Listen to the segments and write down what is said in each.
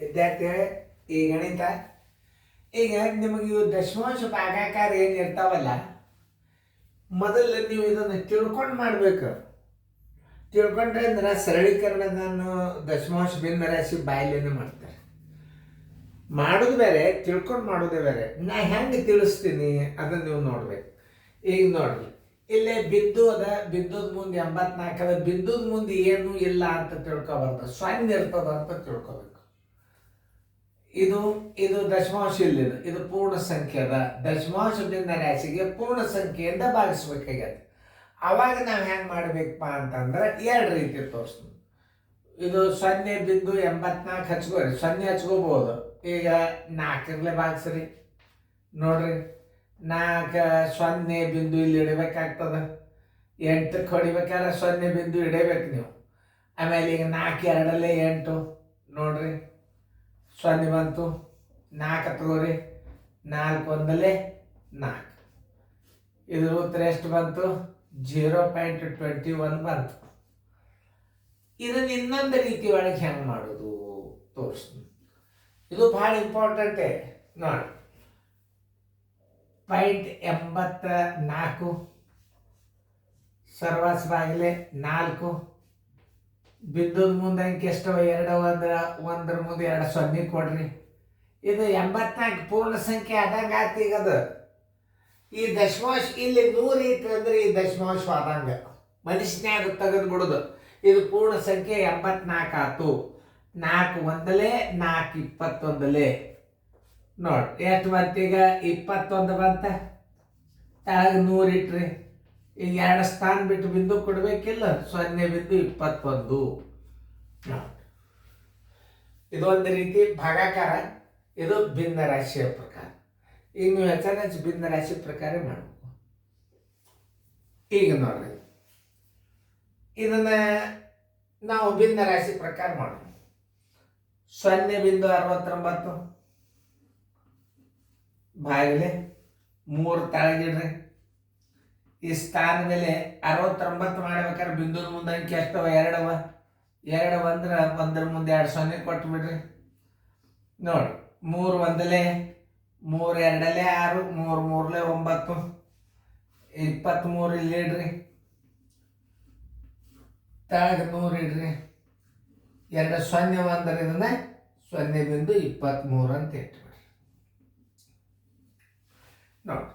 ವಿದ್ಯಾರ್ಥಿಗಳೇ, ಈ ಗಣಿತ ಈಗ ನಿಮಗೆ ಇವು ದಶಮಾಂಶ ಭಾಗಾಕಾರ ಏನು ಇರ್ತಾವಲ್ಲ, ಮೊದಲು ನೀವು ಇದನ್ನು ತಿಳ್ಕೊಂಡು ಮಾಡ್ಬೇಕು. ತಿಳ್ಕೊಂಡ್ರೆ ಅಂದ್ರೆ ಸರಳೀಕರಣದನ್ನು ದಶಮಾಂಶ ಭಿನ್ನ ರಾಶಿ ಬಾಯಿಲೇನೆ ಮಾಡ್ತಾರೆ. ಮಾಡೋದು ಬೇರೆ, ತಿಳ್ಕೊಂಡು ಮಾಡೋದೇ ಬೇರೆ. ನಾ ಹೆಂಗೆ ತಿಳಿಸ್ತೀನಿ ಅದನ್ನು ನೀವು ನೋಡ್ಬೇಕು. ಈಗ ನೋಡ್ರಿ, ಇಲ್ಲೇ ಬಿಂದು ಅದ, ಬಿಂದುದ ಮುಂದೆ 84 ಅದ. ಬಿಂದುದ ಮುಂದೆ ಏನು ಇಲ್ಲ ಅಂತ ತಿಳ್ಕೊಬಾರ್ದು, ಸೊನ್ನೆ ಇರ್ತದ ಅಂತ ತಿಳ್ಕೊಬೇಕು. ಇದು ದಶಮಾಂಶ ಇಲ್ಲಿದೆ, ಇದು ಪೂರ್ಣ ಸಂಖ್ಯೆ ಅದ. ದಶಮಾಂಶ ಭಿನ್ನ ರಾಶಿಗೆ ಪೂರ್ಣ ಸಂಖ್ಯೆಯಿಂದ ಭಾಗಿಸ್ಬೇಕಾಗತ್ತೆ. ಅವಾಗ ನಾವು ಹೆಂಗೆ ಮಾಡ್ಬೇಕಪ್ಪ ಅಂತಂದ್ರೆ ಎರಡು ರೀತಿ ತೋರಿಸ್ತೀನಿ. ಇದು 0.84 ಹಚ್ಕೋರಿ, 0 ಹಚ್ಕೋಬಹುದು. ಈಗ 4 ಭಾಗಿಸ್ರಿ. ನೋಡ್ರಿ, 4 0 ಬಿಂದು ಇಲ್ಲಿ ಇಡಬೇಕಾಗ್ತದ. 8ಕ್ಕೆ ಹೊಡಿಬೇಕಾದ್ರೆ 0 ಬಿಂದು ಇಡಬೇಕು ನೀವು. ಆಮೇಲೆ ಈಗ 4 2 8 ನೋಡ್ರಿ, 0 ಬಂತು. 4 ತಗೋರಿ, 4 1 4. ಇದ್ರ ಉತ್ತರ ಎಷ್ಟು ಬಂತು? 0.21 ಬಂತು. ಇದನ್ನ ಇನ್ನೊಂದು ರೀತಿ ಒಳಗೆ ಹೆಂಗೆ ಮಾಡೋದು ತೋರಿಸ್ತೀನಿ. ಇದು ಭಾಳ ಇಂಪಾರ್ಟೆಂಟೇ ನೋಡಿ. 0.84 ಸರ್ವಾಸ್ ಬಾಗಿಲೆ 4. ಬಿಂದುದ ಮುಂದೆ ಅಂಕೆ ಎಷ್ಟವ? 2 ಅಂದ್ರೆ 1ರ ಮುಂದೆ 2 0 ಕೊಡ್ರಿ. ಇದು 84 ಪೂರ್ಣ ಸಂಖ್ಯೆ ಆದಂಗೆ ಆಯ್ತು. ಈಗ ಅದು ಈ ದಶಮಾಂಶ ಇಲ್ಲಿ 100 ಇತ್ತು ಅಂದ್ರೆ ಈ ದಶಮಾಂಶ ಆದಂಗ ಮನುಷ್ಯನ್ಯಾಗ ತೆಗೆದು ಬಿಡುದು. ಇದು ಪೂರ್ಣ ಸಂಖ್ಯೆ 84 ಆತು. 4 1 4 21 ನೋಡಿ ಎಷ್ಟು ಬಂತೀಗ? 21 ಬಂತ. ತೆಳಗೆ 100 ಇಟ್ರಿ. ಈಗ 2 ಸ್ಥಾನ ಬಿಟ್ಟು ಬಿಂದು ಕೊಡ್ಬೇಕಿಲ್ಲ. 0 ಬಿಂದು 21 ನೋಡಿ. ಇದು ಒಂದು ರೀತಿ ಭಾಗಾಕಾರ. ಇದು ಭಿನ್ನ ರಾಶಿಯ ಪ್ರಕಾರ. ಈಗ ನೀವು ಹೆಚ್ಚಾನೆಚ್ಚು ಭಿನ್ನ ರಾಶಿ ಪ್ರಕಾರ ಮಾಡಬೇಕು. ಈಗ ನೋಡ್ರಿ, ಇದನ್ನ ನಾವು ಭಿನ್ನ ರಾಶಿ ಪ್ರಕಾರ ಮಾಡೋಣ. 0.69 ಬಾಗಿಲೆ 3 ತೆಳಗಿಡ್ರಿ. ಈ ಸ್ಥಾನ ಮೇಲೆ 69 ಮಾಡ್ಬೇಕಾದ್ರೆ ಬಿಂದುದ ಮುಂದೆ ಅಂಕೆ ಎಷ್ಟವ? 2 2 ಅಂದ್ರೆ 1ರ ಮುಂದೆ 2 0 ಕೊಟ್ಟು ಬಿಡ್ರಿ. ನೋಡಿ, 3 1 3 2 6 3 3 9 23 ಇಲ್ಲಿ ಇಡ್ರಿ. ತೆಳಗೆ 100 ಇಡ್ರಿ. 2 0 ಅಂದ್ರೆ ಇದನ್ನ 0.23 ಅಂತ ಇಟ್ಬಿಡ್ರಿ. ನೋಡಿ,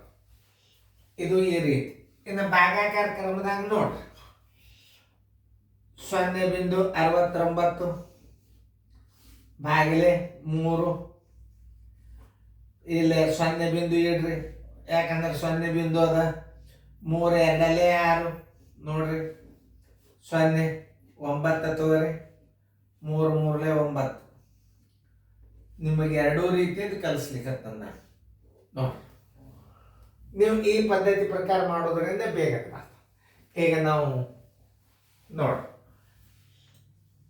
ಇದು ಈ ರೀತಿ. ಇನ್ನು ಭಾಗಾಕಾರ ಕ್ರಮದಾಗ ನೋಡ್ರಿ, 0.69 ಬಾಗಿಲೆ 3. ಇಲ್ಲಿ 0 ಬಿಂದು ಇಡ್ರಿ, ಯಾಕಂದ್ರೆ 0 ಬಿಂದು ಅದ. 3 2 6 ನೋಡ್ರಿ, 0 9 ತಗೋರಿ. 3 3 9. ನಿಮಗೆ ಎರಡೂ ರೀತಿಯದು ಕಲಿಸ್ಲಿಕ್ಕೆ ನೋಡಿ. ನೀವು ಈ ಪದ್ಧತಿ ಪ್ರಕಾರ ಮಾಡೋದ್ರಿಂದ ಬೇಗ ಆಗ್ತದೆ. ಈಗ ನಾವು ನೋಡಿ,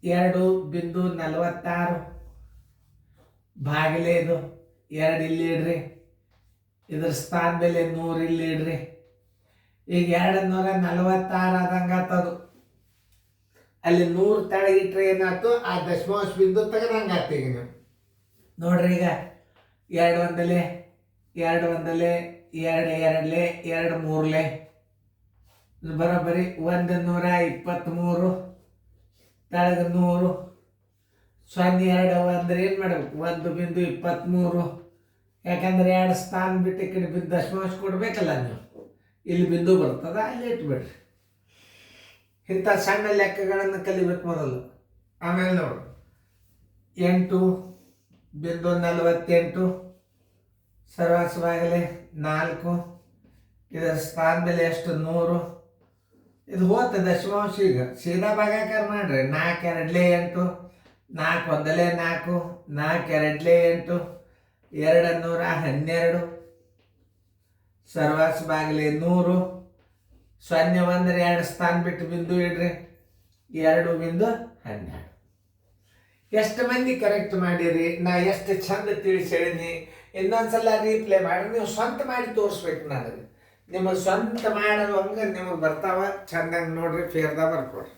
2.46 ಬಾಗಿಲೆ ಇದು 2 ಇಲ್ಲಿ ಇಡ್ರಿ. ಇದ್ರ ಸ್ಥಾನ ಬೆಲೆ 100 ಇಲ್ಲಿ ಇಡ್ರಿ. ಈಗ 246 ಆದಂಗೆ ಆತದು. ಅಲ್ಲಿ 100 ತೆಳಗಿಟ್ರೆ ಏನಾಯ್ತು? ಆ ದಶಮಾಂಶ ಬಿಂದು ತೆಗೆದಂಗೆ ಆಯ್ತು. ಈಗ ನೀವು ನೋಡ್ರಿ, ಈಗ 2 1 2 1 2 2 2 3 ಬರೋಬ್ಬರಿ 123. ತೆಳಗೆ 100. 0 2 ಅಂದ್ರೆ ಏನು ಮಾಡ್ಬೇಕು? 1.23. ಯಾಕಂದ್ರೆ 2 ಸ್ಥಾನ ಬಿಟ್ಟು ಈ ಕಡೆ ಬಿದ್ದು ದಶಮಾಂಶ ಕೊಡ್ಬೇಕಲ್ಲ ನೀವು. ಇಲ್ಲಿ ಬಿಂದು ಬರ್ತದ, ಅಲ್ಲಿ ಇಟ್ಬಿಡ್ರಿ. ಇಂಥ ಸಣ್ಣ ಲೆಕ್ಕಗಳನ್ನು ಕಲಿಬೇಕು ಮೊದಲು. ಆಮೇಲೆ ನೋಡು, 8.48 ಸರ್ವಾಸವಾಗಲೇ 4. ಇದರ ಸ್ಥಾನ ಬೆಲೆ ಎಷ್ಟು? 100. ಇದು ಹೋತ ದಶಮಾಂಶ. ಈಗ ಸೀದಾ ಭಾಗಾಕಾರ ಮಾಡ್ರಿ. 4 2 8 4 1 4 4 2 8 212 ಸರ್ವಾಸ ಬಾಗಿಲೆ 100. 0 ಅಂದ್ರೆ 2 ಸ್ಥಾನ ಬಿಟ್ಟು ಬಿಂದು ಇಡ್ರಿ. 2.12. ಎಷ್ಟು ಮಂದಿ ಕರೆಕ್ಟ್ ಮಾಡಿರಿ? ನಾ ಎಷ್ಟು ಚಂದ ತಿಳಿಸಿ ಹೇಳಿನಿ. ಇನ್ನೊಂದ್ಸಲ ರೀಪ್ಲೇ ಮಾಡಿ ನೀವು ಸ್ವಂತ ಮಾಡಿ ತೋರಿಸ್ಬೇಕು. ನನಗೆ ನಿಮಗೆ ಸ್ವಂತ ಮಾಡೋದು ಹಂಗೆ ನಿಮಗೆ ಬರ್ತಾವ. ಚೆಂದಾಗಿ ನೋಡ್ರಿ, ಫೇರ್ದಾಗ ಬರ್ಕೊಡ್ರಿ.